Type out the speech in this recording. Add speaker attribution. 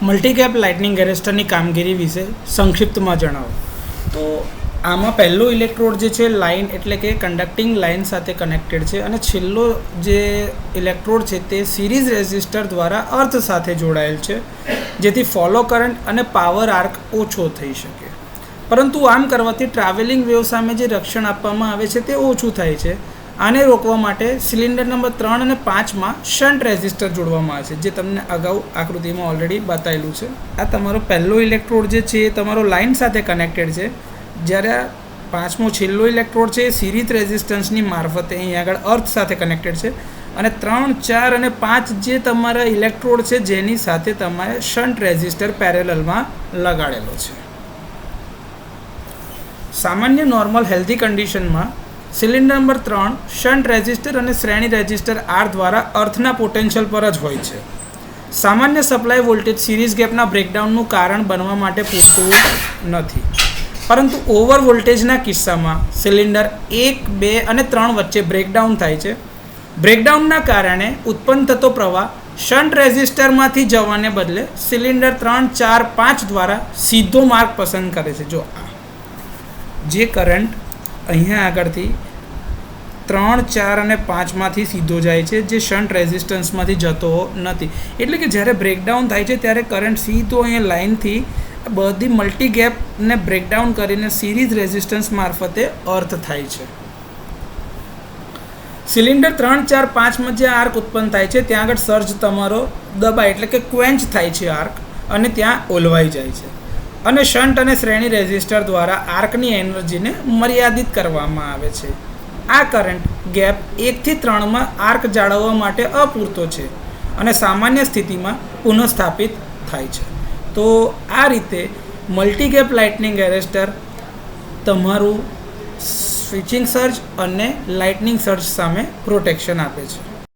Speaker 1: મલ્ટીગેપ lightning એરેસ્ટરની કામગીરી વિશે સંક્ષિપ્તમાં જણાવો. તો આમાં પહેલો ઇલેક્ટ્રોડ જે છે લાઇન એટલે કે કન્ડક્ટિંગ લાઇન સાથે કનેક્ટેડ છે અને છેલ્લો જે ઇલેક્ટ્રોડ છે તે સિરીઝ રેઝિસ્ટર દ્વારા અર્થ સાથે જોડાયેલ છે, જેથી ફોલો કરંટ અને પાવર આર્ક ઓછો થઈ શકે. પરંતુ આમ કરવાથી ટ્રાવેલિંગ વેવ સામે જે રક્ષણ આપવામાં આવે છે તે ઓછું થાય છે. આને રોકવા માટે સિલિન્ડર નંબર 3 અને 5માં શન્ટ રેઝિસ્ટર જોડવામાં આવે છે, જે તમને અગાઉ આકૃતિમાં ઓલરેડી બતાવેલું છે. આ તમારો પહેલો ઇલેક્ટ્રોડ જે છે એ તમારો લાઇન સાથે કનેક્ટેડ છે, જ્યારે આ 5મો છેલ્લો ઇલેક્ટ્રોડ છે એ સિરીઝ રેઝિસ્ટન્સની મારફતે અહીં આગળ અર્થ સાથે કનેક્ટેડ છે અને 3, 4 અને 5 જે તમારા ઇલેક્ટ્રોડ છે જેની સાથે તમારે શન્ટ રેઝિસ્ટર પેરેલલમાં લગાડેલો છે. સામાન્ય નોર્મલ હેલ્ધી કન્ડિશનમાં સિલિન્ડર નંબર 3 શન્ટ રેઝિસ્ટર અને શ્રેણી રેઝિસ્ટર આર દ્વારા અર્થના પોટેન્શિયલ પર જ હોય છે. સામાન્ય સપ્લાય વોલ્ટેજ સિરીઝ ગેપના બ્રેકડાઉનનું કારણ બનવા માટે પૂરતું નથી, પરંતુ ઓવર વોલ્ટેજના કિસ્સામાં સિલિન્ડર 1, 2 અને 3 વચ્ચે બ્રેકડાઉન થાય છે. બ્રેકડાઉનના કારણે ઉત્પન્ન થતો પ્રવાહ શન્ટ રેઝિસ્ટરમાંથી જવાને બદલે સિલિન્ડર 3, 4, 5 દ્વારા સીધો માર્ગ પસંદ કરે છે. જો જે કરંટ અહીંયા આગળથી 3, 4 અને 5માંથી સીધો જાય છે, જે શન્ટ રેઝિસ્ટન્સમાંથી જતો નથી. એટલે કે જ્યારે બ્રેકડાઉન થાય છે ત્યારે કરંટ સીધો અહીંયા લાઇનથી બધી મલ્ટીગેપને બ્રેકડાઉન કરીને સિરીઝ રેઝિસ્ટન્સ મારફતે અર્થ થાય છે. સિલિન્ડર 3, 4, 5માં જે આર્ક ઉત્પન્ન થાય છે ત્યાં આગળ સર્જ તમારો દબાય એટલે કે ક્વેન્ચ થાય છે આર્ક, અને ત્યાં ઓલવાઈ જાય છે અને શન્ટ અને શ્રેણી રેઝિસ્ટર દ્વારા આર્કની એનર્જીને મર્યાદિત કરવામાં આવે છે. આ કરંટ ગેપ 1 થી 3માં આર્ક જાળવવા માટે અપૂરતો છે અને સામાન્ય સ્થિતિમાં પુનઃસ્થાપિત થાય છે. તો આ રીતે મલ્ટીગેપ લાઇટનિંગ એરેસ્ટર તમારું સ્વિચિંગ સર્જ અને લાઇટનિંગ સર્જ સામે પ્રોટેક્શન આપે છે.